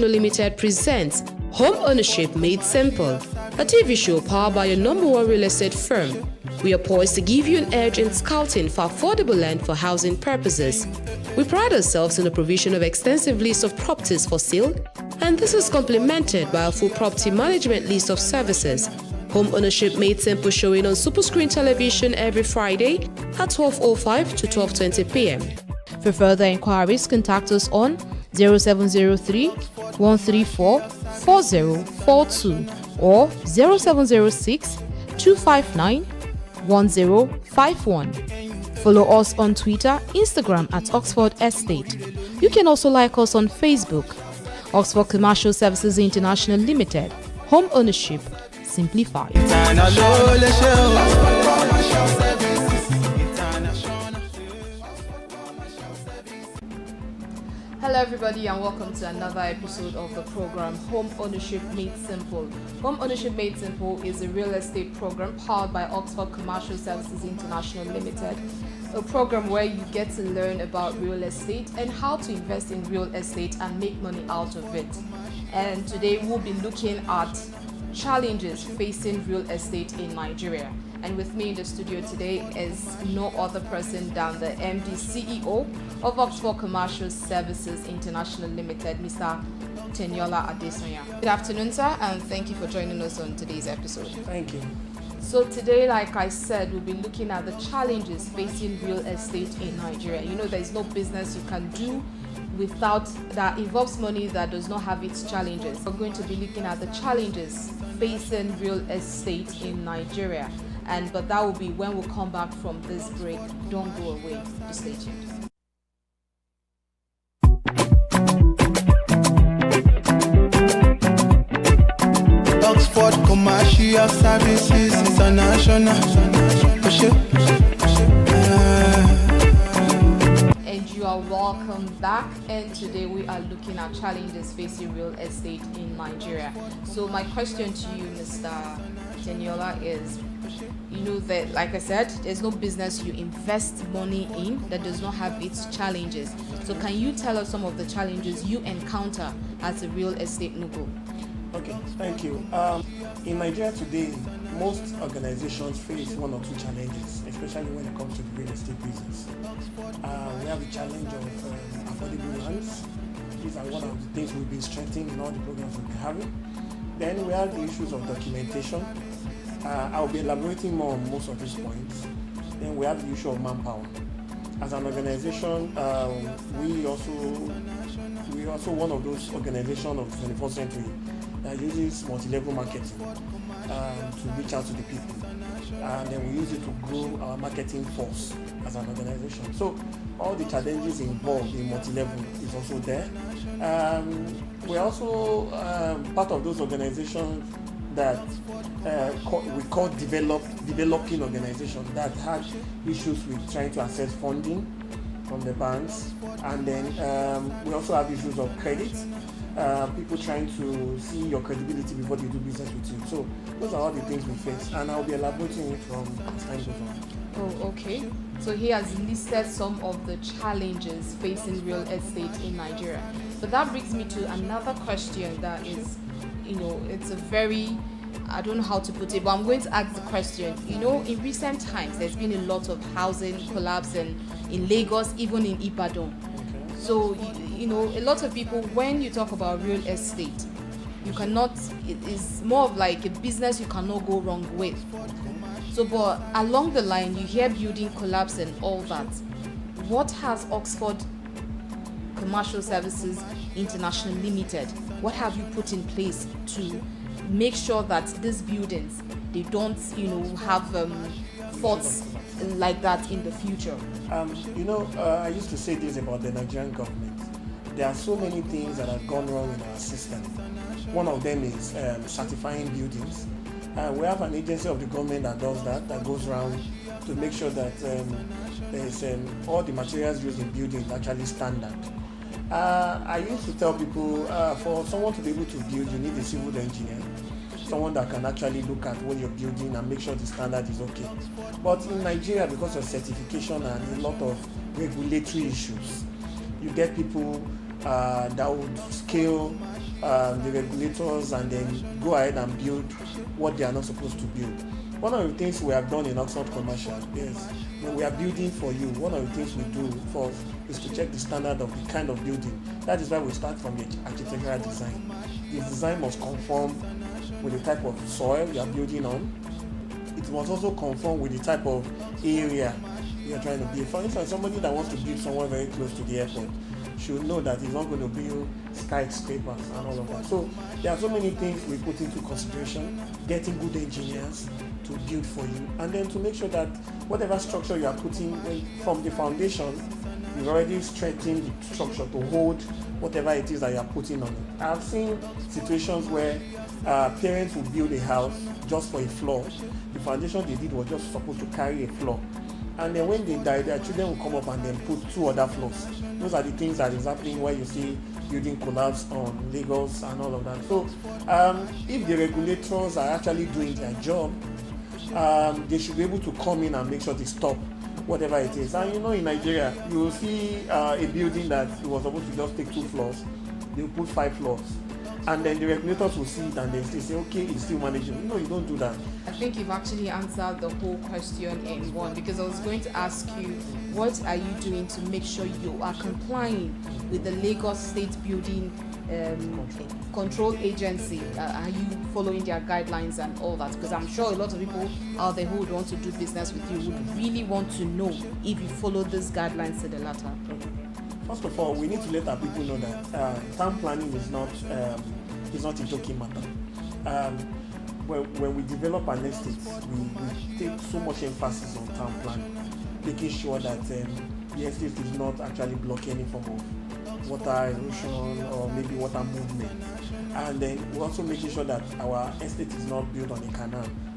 Limited presents Home Ownership Made Simple, a TV show powered by your number one real estate firm. We are poised to give you an edge in scouting for affordable land for housing purposes. We pride ourselves in the provision of extensive list of properties for sale, and this is complemented by a full property management list of services. Home Ownership Made Simple showing on SuperScreen television every Friday at 12:05 to 12:20 p.m. For further inquiries, contact us on 0703 134 4042 or 0706 259 1051. Follow us on Twitter, Instagram at Oxford Estate. You can also like us on Facebook. Oxford Commercial Services International Limited. Home ownership simplified. Hello everybody and welcome to another episode of the program Home Ownership Made Simple. Home Ownership Made Simple is a real estate program powered by Oxford Commercial Services International Limited. A program where you get to learn about real estate and how to invest in real estate and make money out of it. And today we'll be looking at challenges facing real estate in Nigeria. And with me in the studio today is no other person than the MD CEO of Oxford Commercial Services International Limited, Mr. Teniola Adesanya. Good afternoon, sir, and thank you for joining us on today's episode. Thank you. So today, like I said, we'll be looking at the challenges facing real estate in Nigeria. You know, there's no business you can do without that involves money that does not have its challenges. We're going to be looking at the challenges facing real estate in Nigeria. But that will be when we'll come back from this break. Don't go away. Just stay tuned. Oxford Commercial Services International. And you are welcome back. And today we are looking at challenges facing real estate in Nigeria. So my question to you, Mr. Teniola, is, you know that, like I said, there's no business you invest money in that does not have its challenges. So can you tell us some of the challenges you encounter as a real estate mogul? Okay, thank you. In Nigeria today, most organizations face one or two challenges, especially when it comes to the real estate business. We have the challenge of affordable lands. These are one of the things we've been strengthening in all the programs we've been having. Then we have the issues of documentation. I'll be elaborating more on most of these points. Then we have the issue of manpower. As an organization, we also one of those organizations of the 21st century that uses multi-level marketing to reach out to the people. And then we use it to grow our marketing force as an organization. So all the challenges involved in multi-level is also there. We're also part of those organizations that we call developing organizations that had issues with trying to access funding from the banks, and then we also have issues of credit, people trying to see your credibility before they do business with you. So those are all the things we face, and I'll be elaborating it from as time goes on. Oh, okay. So he has listed some of the challenges facing real estate in Nigeria. But that brings me to another question that is, you know, it's a very, I don't know how to put it, but I'm going to ask the question. You know, in recent times, there's been a lot of housing collapse in Lagos, even in Ibadan. Okay. So, you know, a lot of people, when you talk about real estate, you cannot, it is more of like a business you cannot go wrong with. So, but along the line, you hear building collapse and all that. What has Oxford Commercial Services International Limited, what have you put in place to make sure that these buildings, they don't, you know, have faults like that in the future? I used to say this about the Nigerian government. There are so many things that have gone wrong in our system. One of them is certifying buildings. We have an agency of the government that does that goes around to make sure that there's all the materials used in buildings actually standard. I used to tell people, for someone to be able to build, you need a civil engineer, someone that can actually look at what you're building and make sure the standard is okay. But in Nigeria, because of certification and a lot of regulatory issues, you get people that would scale the regulators and then go ahead and build what they are not supposed to build. One of the things we have done in Oxford Commercial is when we are building for you, one of the things we do first is to check the standard of the kind of building. That is why we start from the architectural design. The design must conform with the type of soil you are building on. It must also conform with the type of area you are trying to build. For instance, somebody that wants to build somewhere very close to the airport should know that he's not going to build skyscrapers and all of that. So there are so many things we put into consideration, getting good engineers to build for you, and then to make sure that whatever structure you are putting from the foundation, you've already strengthened the structure to hold whatever it is that you are putting on it. I've seen situations where parents will build a house just for a floor. The foundation they did was just supposed to carry a floor. And then when they die, their children will come up and then put 2 other floors. Those are the things that is happening where you see building collapse on Lagos and all of that. So if the regulators are actually doing their job, they should be able to come in and make sure they stop whatever it is. And in Nigeria, you will see a building that it was supposed to just take 2 floors. They will put 5 floors. And then the regulators will see it and they say, okay, it's still manageable. You don't do that. I think you've actually answered the whole question in one, because I was going to ask you, what are you doing to make sure you are complying with the Lagos State Building Control Agency? Are you following their guidelines and all that? Because I'm sure a lot of people out there who would want to do business with you would really want to know if you follow these guidelines to the letter. First of all, we need to let our people know that town planning is not a joking matter. When we develop an estate, we take so much emphasis on town planning, making sure that the estate is not actually blocking any form of water erosion or maybe water movement. And then we're also making sure that our estate is not built on a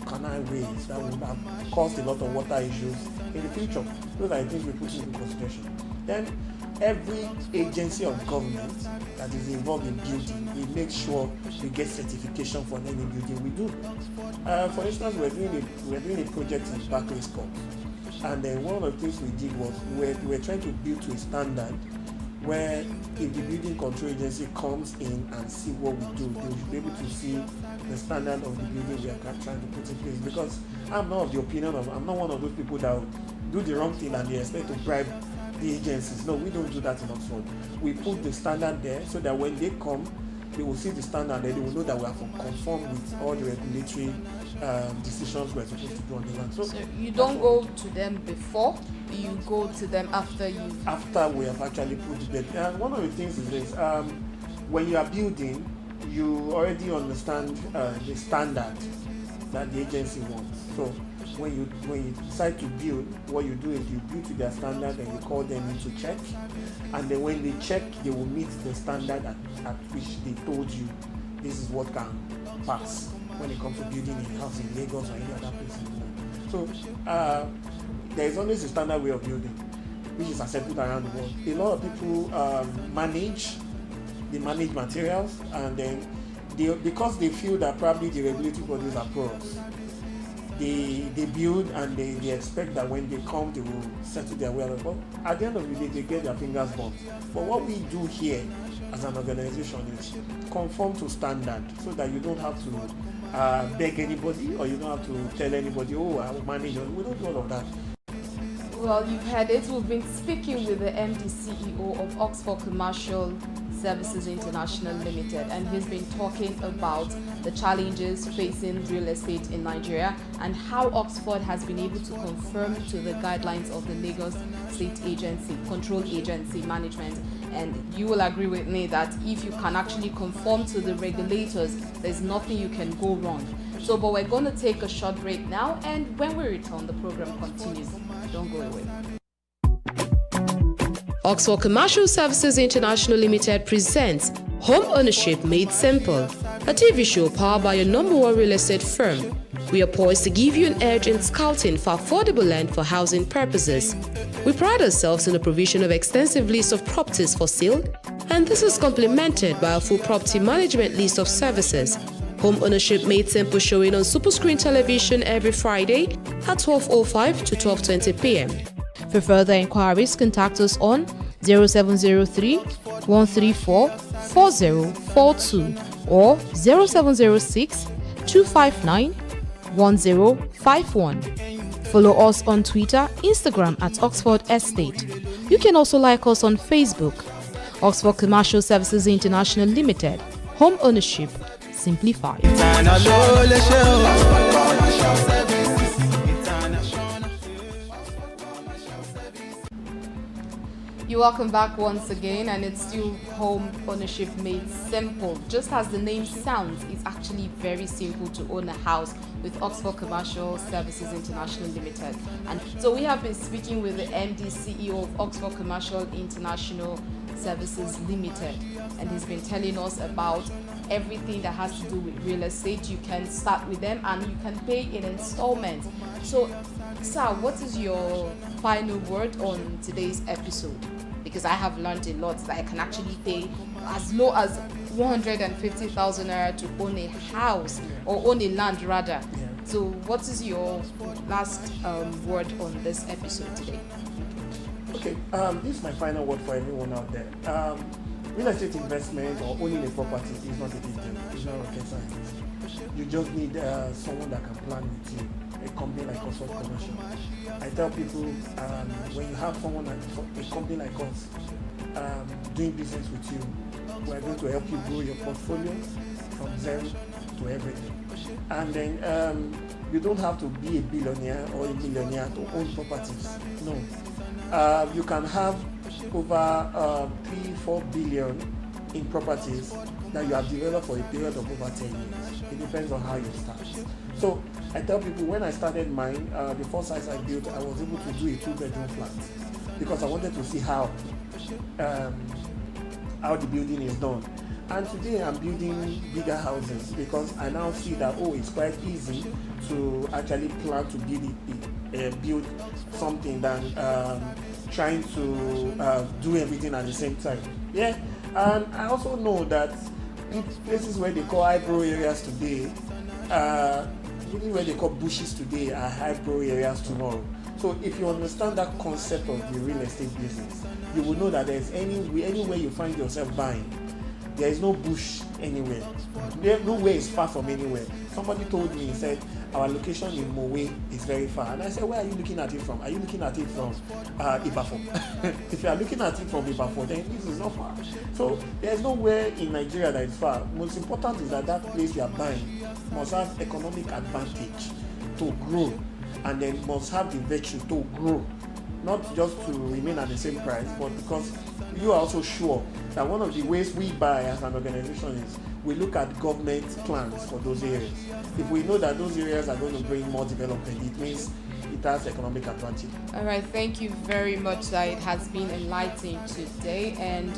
canal ways that would have caused a lot of water issues in the future. Those are the things we put into consideration. Then every agency of government that is involved in building, we make sure we get certification for any building we do. For instance, we're doing a project in Barclays Court, and then one of the things we did was we're trying to build to a standard where if the building control agency comes in and see what we do, they should be able to see the standard of the building we are trying to put in place. Because I'm not of the opinion I'm not one of those people that will do the wrong thing and they expect to bribe the agencies. No, we don't do that in Oxford. We put the standard there so that when they come, they will see the standard and they will know that we have conformed with all the regulatory decisions we're supposed to do on the land. So you don't go to them before, you go to them after we have actually put it there. And one of the things is this: when you are building, you already understand the standard that the agency wants. So when you decide to build, what you do is you build to their standard and you call them in to check, and then when they check, they will meet the standard at which they told you this is what can pass when it comes to building a house in Lagos or any other place in the world. So there is always a standard way of building which is accepted around the world. A lot of people manage materials, and then because they feel that probably the regulatory bodies are porous, they build and they expect that when they come they will settle their way. But at the end of the day, they get their fingers burnt. But what we do here as an organization is conform to standard, so that you don't have to beg anybody, or you don't have to tell anybody, oh, I will manage. We don't do all of that. Well, you've heard it. We've been speaking with the MD CEO of Oxford Commercial Services International Limited, and he's been talking about the challenges facing real estate in Nigeria and how Oxford has been able to conform to the guidelines of the Lagos State Agency, Control Agency Management. And you will agree with me that if you can actually conform to the regulators, there's nothing you can go wrong. So, but we're going to take a short break now, and when we return, the program continues. Don't go away. Oxford Commercial Services International Limited presents Home Ownership Made Simple, a TV show powered by your #1 real estate firm. We are poised to give you an edge in scouting for affordable land for housing purposes. We pride ourselves in the provision of extensive list of properties for sale, and this is complemented by a full property management list of services. Home Ownership Made Simple, showing on SuperScreen television every Friday at 12:05 to 12:20 p.m. For further inquiries, contact us on 0703 134 4042 or 0706 259 1051. Follow us on Twitter, Instagram at Oxford Estate. You can also like us on Facebook. Oxford Commercial Services International Limited. Home ownership simplified. You're welcome back once again, and it's still home ownership made simple. Just as the name sounds, it's actually very simple to own a house with Oxford Commercial Services International Limited. And so we have been speaking with the MD CEO of Oxford Commercial International Services Limited, and he's been telling us about everything that has to do with real estate. You can start with them and you can pay in installments. So, sir, what is your final word on today's episode? Because I have learned a lot that I can actually pay as low as 150,000 naira to own a house or own a land rather. Yeah. So what is your last word on this episode today? Okay, this is my final word for everyone out there. Real estate investment or owning a property is not a big deal. It's not rocket science. You just need someone that can plan with you. A company like Oxford Commercial. I tell people when you have someone like a company like us doing business with you, we are going to help you grow your portfolio from zero to everything. And then you don't have to be a billionaire or a millionaire to own properties. No. You can have over 3-4 billion in properties that you have developed for a period of over 10 years. It depends on how you start. So I tell people when I started mine, the first house I built, I was able to do a 2-bedroom flat because I wanted to see how the building is done. And today I'm building bigger houses because I now see that it's quite easy to actually plan to build something than trying to do everything at the same time. Yeah, and I also know that places where they call high-brow areas today, even where they call bushes today, are high-brow areas tomorrow. So if you understand that concept of the real estate business, you will know that there's anywhere you find yourself buying, there is no bush anywhere. Nowhere is far from anywhere. Somebody told me, he said, our location in Mowe is very far. And I said, where are you looking at it from? Are you looking at it from Ibeh? If you are looking at it from Ibeh, then this is not far. So there's nowhere in Nigeria that is far. Most important is that that place you are buying must have economic advantage to grow, and then must have the virtue to grow. Not just to remain at the same price, but because you are also sure that one of the ways we buy as an organization is we look at government plans for those areas. If we know that those areas are going to bring more development, it means it has economic advantage. All right, thank you very much, sir. It has been enlightening today, and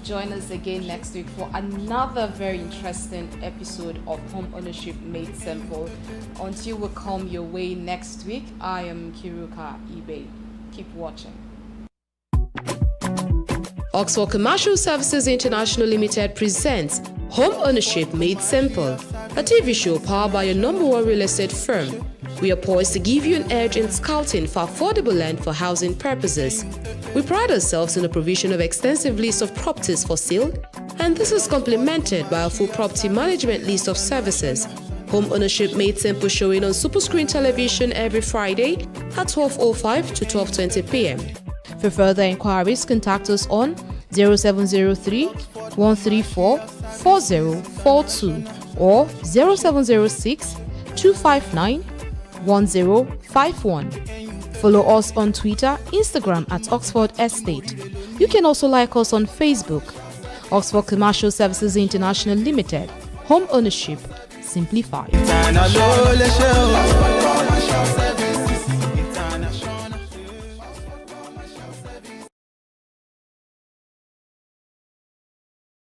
join us again next week for another very interesting episode of Home Ownership Made Simple. Until we come your way next week, I am Nkeiruka Ibeh. Keep watching. Oxford Commercial Services International Limited presents Home Ownership Made Simple, a TV show powered by your #1 real estate firm. We are poised to give you an edge in scouting for affordable land for housing purposes. We pride ourselves in the provision of extensive list of properties for sale, and this is complemented by a full property management list of services. Home Ownership Made Simple showing on SuperScreen television every Friday at 12:05 to 12:20 p.m. For further inquiries, contact us on 0703 134 4042 or 0706 259 1051. Follow us on Twitter, Instagram at Oxford Estate. You can also like us on Facebook. Oxford Commercial Services International Limited. Home ownership simplified.